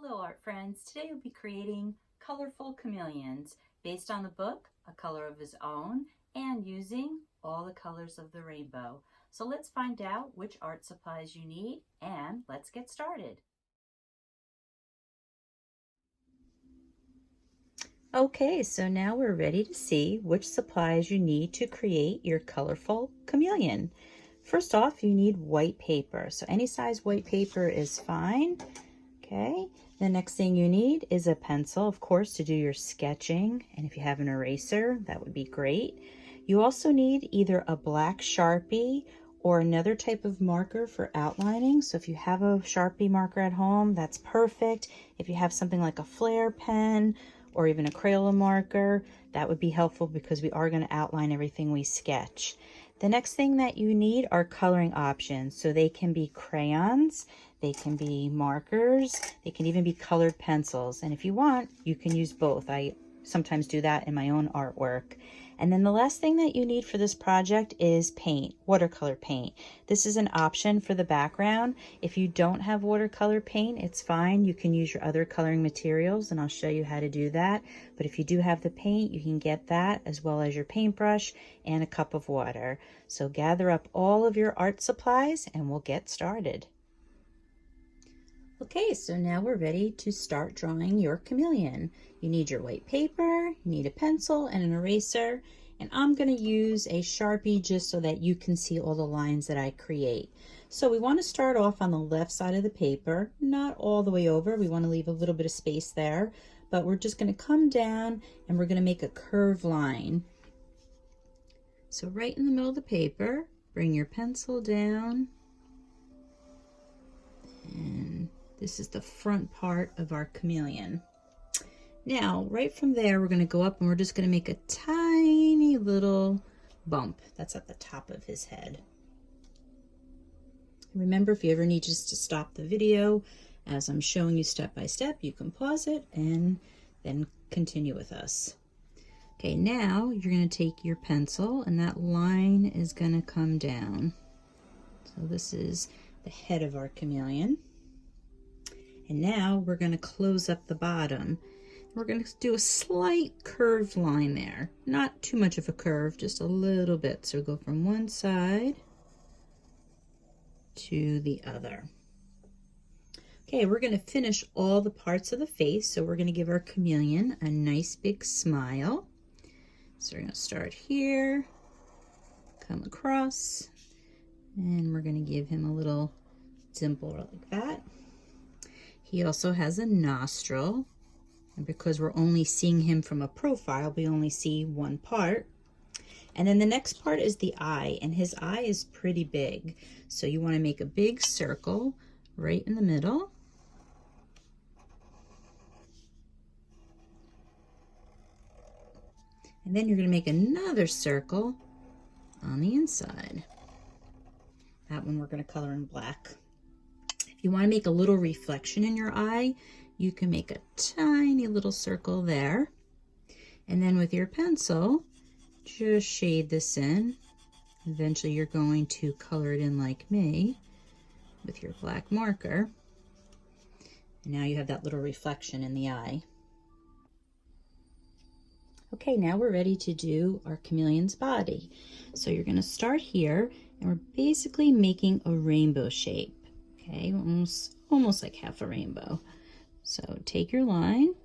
Hello art friends, today we'll be creating colorful chameleons based on the book A Color of His Own and using all the colors of the rainbow. So let's find out which art supplies you need and let's get started. Okay, so now we're ready to see which supplies you need to create your colorful chameleon. First off, you need white paper. So any size white paper is fine. Okay, the next thing you need is a pencil, of course, to do your sketching. And if you have an eraser, that would be great. You also need either a black Sharpie or another type of marker for outlining. So if you have a Sharpie marker at home, that's perfect. If you have something like a Flair pen or even a Crayola marker, that would be helpful because we are going to outline everything we sketch. The next thing that you need are coloring options. So they can be crayons, they can be markers, they can even be colored pencils. And if you want, you can use both. I sometimes do that in my own artwork. And then the last thing that you need for this project is paint, watercolor paint. This is an option for the background. If you don't have watercolor paint, it's fine. You can use your other coloring materials and I'll show you how to do that. But if you do have the paint, you can get that as well as your paintbrush and a cup of water. So gather up all of your art supplies and we'll get started. Okay, so now we're ready to start drawing your chameleon. You need your white paper, you need a pencil and an eraser, and I'm going to use a Sharpie just so that you can see all the lines that I create. So we want to start off on the left side of the paper, not all the way over. We want to leave a little bit of space there, but we're just going to come down and we're going to make a curved line. So right in the middle of the paper, bring your pencil down, and this is the front part of our chameleon. Now, right from there, we're going to go up and we're just going to make a tiny little bump. That's at the top of his head. Remember, if you ever need just to stop the video, as I'm showing you step by step, you can pause it and then continue with us. Okay, now you're going to take your pencil and that line is going to come down. So this is the head of our chameleon. And now we're going to close up the bottom. We're going to do a slight curved line there. Not too much of a curve, just a little bit. So go from one side to the other. Okay, we're going to finish all the parts of the face. So we're going to give our chameleon a nice big smile. So we're going to start here, come across, and we're going to give him a little dimple like that. He also has a nostril, and because we're only seeing him from a profile, we only see one part. And then the next part is the eye, and his eye is pretty big. So you want to make a big circle right in the middle. And then you're going to make another circle on the inside. That one we're going to color in black. If you want to make a little reflection in your eye, you can make a tiny little circle there. And then with your pencil, just shade this in. Eventually you're going to color it in like me with your black marker. And now you have that little reflection in the eye. Okay, now we're ready to do our chameleon's body. So you're going to start here, and we're basically making a rainbow shape. Okay, almost like half a rainbow. So take your line,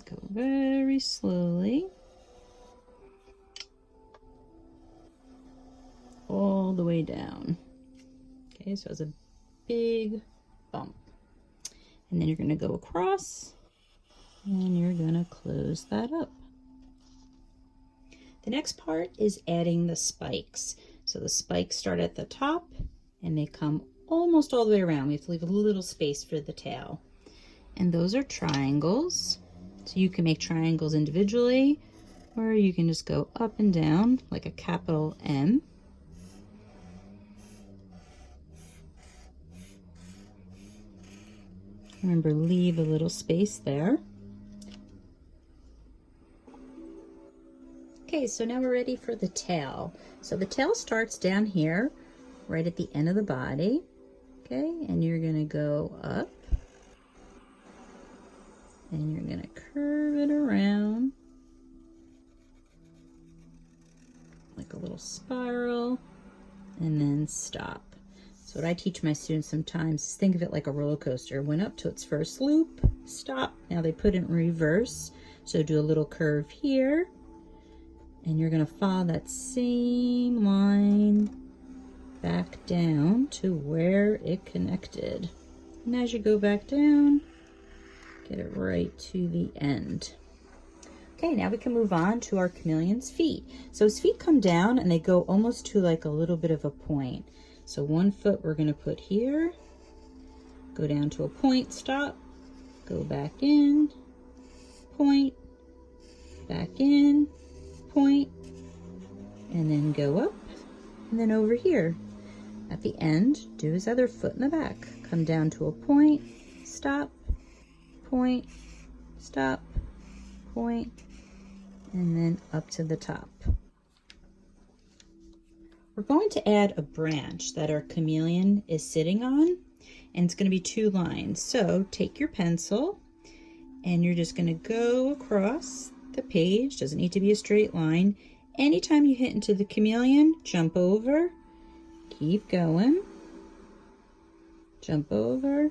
go very slowly, all the way down. Okay, so it's a big bump. And then you're going to go across, and you're going to close that up. The next part is adding the spikes. So the spikes start at the top and they come almost all the way around. We have to leave a little space for the tail. And those are triangles. So you can make triangles individually, or you can just go up and down like a capital M. Remember, leave a little space there. Okay, so now we're ready for the tail. So the tail starts down here, right at the end of the body. Okay, and you're going to go up And you're gonna curve it around like a little spiral and then stop. So what I teach my students sometimes is think of it like a roller coaster. Went up to its first loop, stop. Now they put it in reverse. So do a little curve here, and you're gonna follow that same line back down to where it connected. And as you go back down, get it right to the end. Okay, now we can move on to our chameleon's feet. So his feet come down and they go almost to like a little bit of a point. So one foot we're gonna put here, go down to a point, stop, go back in, point, back in, point, and then go up, and then over here. At the end, do his other foot in the back. Come down to a point, stop, point, stop, point, and then up to the top. We're going to add a branch that our chameleon is sitting on, and it's going to be 2 lines. So take your pencil and you're just going to go across the page. Doesn't need to be a straight line. Anytime you hit into the chameleon, jump over, keep going, jump over,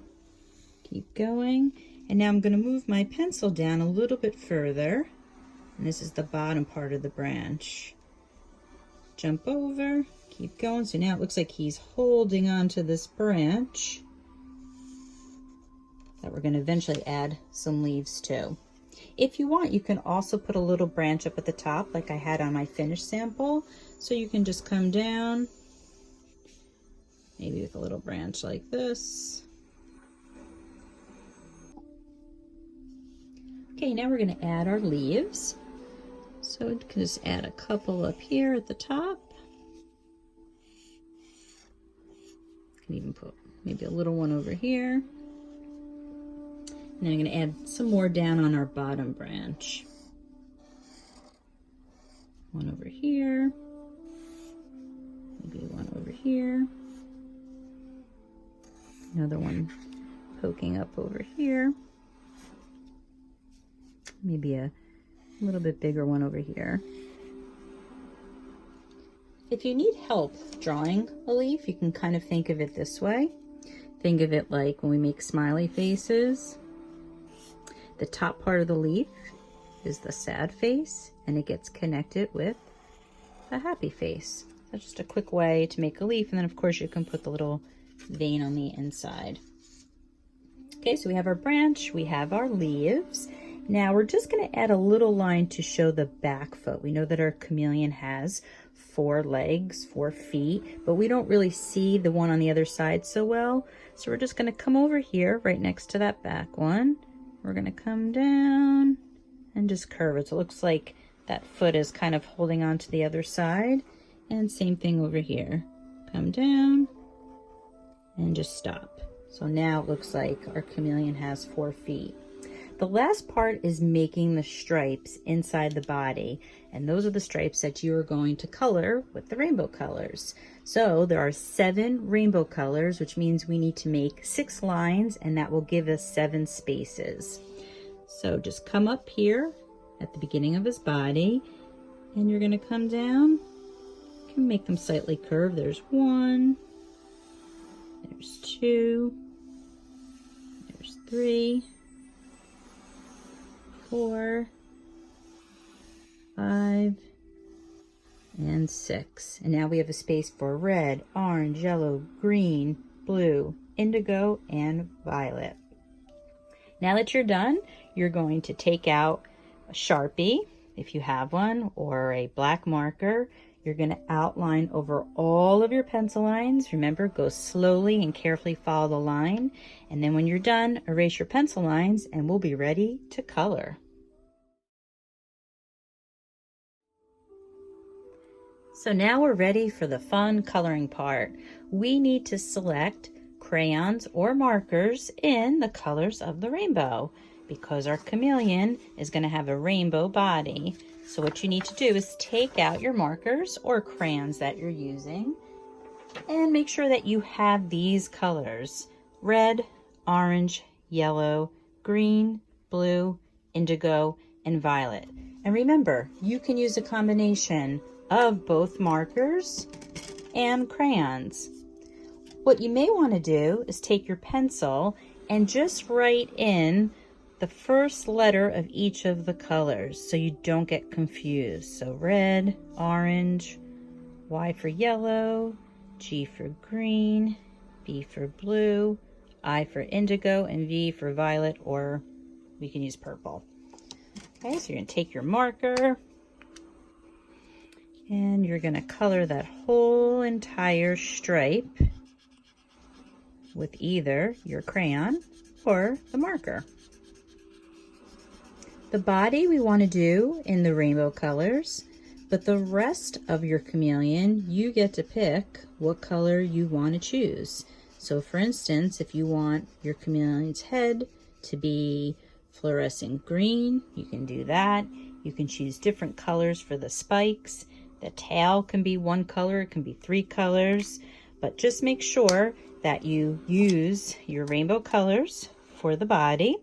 keep going. And now I'm going to move my pencil down a little bit further, and this is the bottom part of the branch. Jump over, keep going. So now it looks like he's holding on to this branch that we're going to eventually add some leaves to. If you want, you can also put a little branch up at the top like I had on my finished sample. So you can just come down, maybe with a little branch like this. Okay, now we're going to add our leaves. So we can just add a couple up here at the top. You can even put maybe a little one over here. And then I'm going to add some more down on our bottom branch. One over here. Maybe one over here. Another one poking up over here. Maybe a little bit bigger one over here. If you need help drawing a leaf, you can kind of think of it this way. Think of it like when we make smiley faces. The top part of the leaf is the sad face, and it gets connected with a happy face. That's just a quick way to make a leaf, and then of course you can put the little vein on the inside. Okay, so we have our branch, we have our leaves. Now we're just going to add a little line to show the back foot. We know that our chameleon has 4 legs, 4 feet, but we don't really see the one on the other side so well. So we're just going to come over here right next to that back one. We're going to come down and just curve it. So it looks like that foot is kind of holding on to the other side. And same thing over here. Come down and just stop. So now it looks like our chameleon has 4 feet. The last part is making the stripes inside the body, and those are the stripes that you are going to color with the rainbow colors. So there are 7 rainbow colors, which means we need to make 6 lines, and that will give us 7 spaces. So just come up here at the beginning of his body, and you're going to come down. You can make them slightly curved. There's 1, there's 2, there's 3, 4, 5, and 6. And now we have a space for red, orange, yellow, green, blue, indigo, and violet. Now that you're done, you're going to take out a Sharpie, if you have one, or a black marker. You're going to outline over all of your pencil lines. Remember, go slowly and carefully follow the line. And then when you're done, erase your pencil lines and we'll be ready to color. So now we're ready for the fun coloring part. We need to select crayons or markers in the colors of the rainbow because our chameleon is going to have a rainbow body. So what you need to do is take out your markers or crayons that you're using and make sure that you have these colors: red, orange, yellow, green, blue, indigo, and violet. And remember, you can use a combination of both markers and crayons. What you may want to do is take your pencil and just write in the first letter of each of the colors so you don't get confused. So red, orange, Y for yellow, G for green, B for blue, I for indigo, and V for violet, or we can use purple. Okay, so you're going to take your marker and you're going to color that whole entire stripe with either your crayon or the marker. The body we want to do in the rainbow colors, but the rest of your chameleon, you get to pick what color you want to choose. So for instance, if you want your chameleon's head to be fluorescent green, you can do that. You can choose different colors for the spikes. The tail can be one color, it can be 3 colors, but just make sure that you use your rainbow colors for the body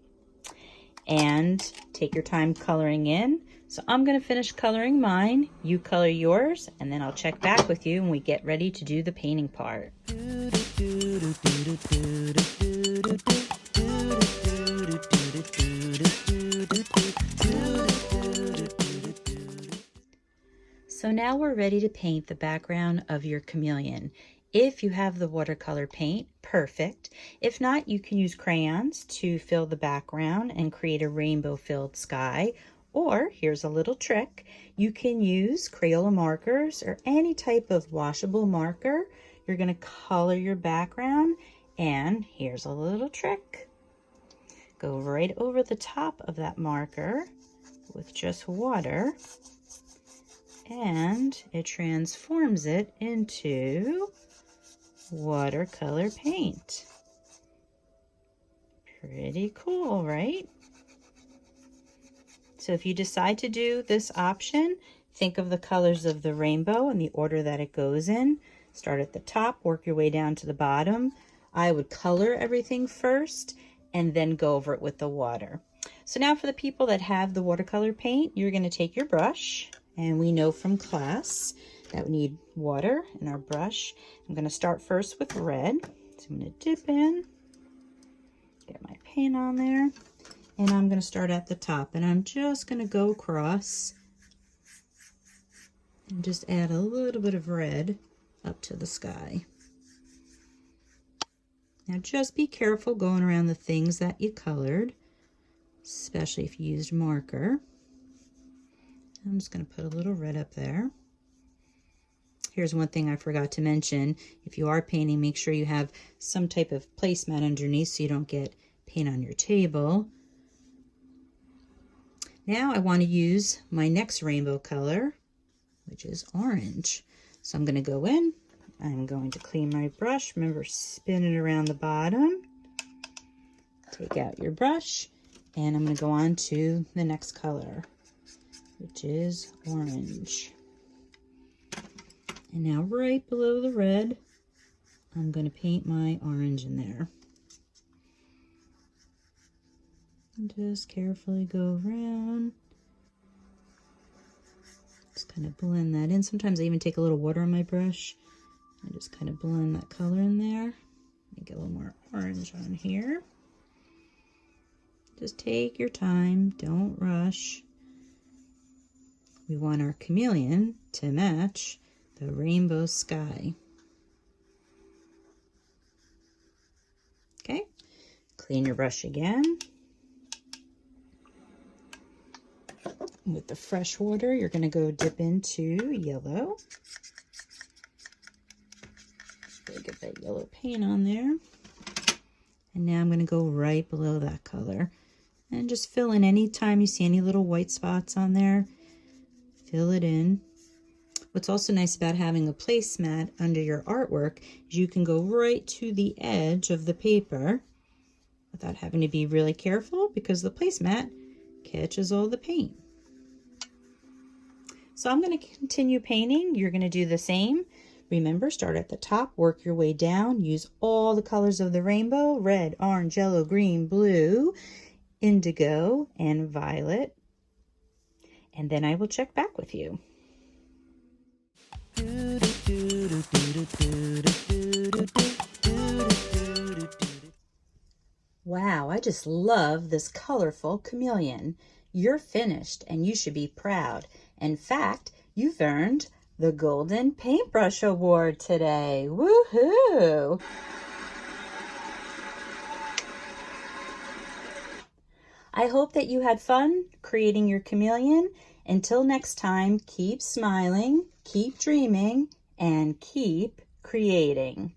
and take your time coloring in. So I'm going to finish coloring mine, you color yours, and then I'll check back with you when we get ready to do the painting part. So now we're ready to paint the background of your chameleon. If you have the watercolor paint, perfect. If not, you can use crayons to fill the background and create a rainbow-filled sky. Or, here's a little trick, you can use Crayola markers or any type of washable marker. You're going to color your background, and here's a little trick. Go right over the top of that marker with just water, and it transforms it into watercolor paint. Pretty cool, right? So if you decide to do this option, think of the colors of the rainbow in the order that it goes in. Start at the top, work your way down to the bottom. I would color everything first and then go over it with the water. So now for the people that have the watercolor paint, you're going to take your brush, and we know from class that we need water in our brush. I'm going to start first with red. So I'm going to dip in, get my paint on there, and I'm going to start at the top, and I'm just going to go across and just add a little bit of red up to the sky. Now just be careful going around the things that you colored, especially if you used marker. I'm just going to put a little red up there. Here's one thing I forgot to mention. If you are painting, make sure you have some type of placemat underneath so you don't get paint on your table. Now I want to use my next rainbow color, which is orange. So I'm going to go in. I'm going to clean my brush. Remember, spin it around the bottom. Take out your brush, and I'm going to go on to the next color, which is orange. And now right below the red, I'm going to paint my orange in there. And just carefully go around. Just kind of blend that in. Sometimes I even take a little water on my brush. I just kind of blend that color in there. Make a little more orange on here. Just take your time, don't rush. We want our chameleon to match the rainbow sky. Okay, clean your brush again. With the fresh water, you're going to go dip into yellow. Get that yellow paint on there. And now I'm going to go right below that color. And just fill in any time you see any little white spots on there. Fill it in. What's also nice about having a placemat under your artwork is you can go right to the edge of the paper without having to be really careful because the placemat catches all the paint. So I'm going to continue painting. You're going to do the same. Remember, start at the top, work your way down, use all the colors of the rainbow, red, orange, yellow, green, blue, indigo, and violet. And then I will check back with you. Wow, I just love this colorful chameleon. You're finished and you should be proud. In fact, you've earned the Golden Paintbrush Award today. Woohoo! I hope that you had fun creating your chameleon. Until next time, keep smiling, keep dreaming, and keep creating.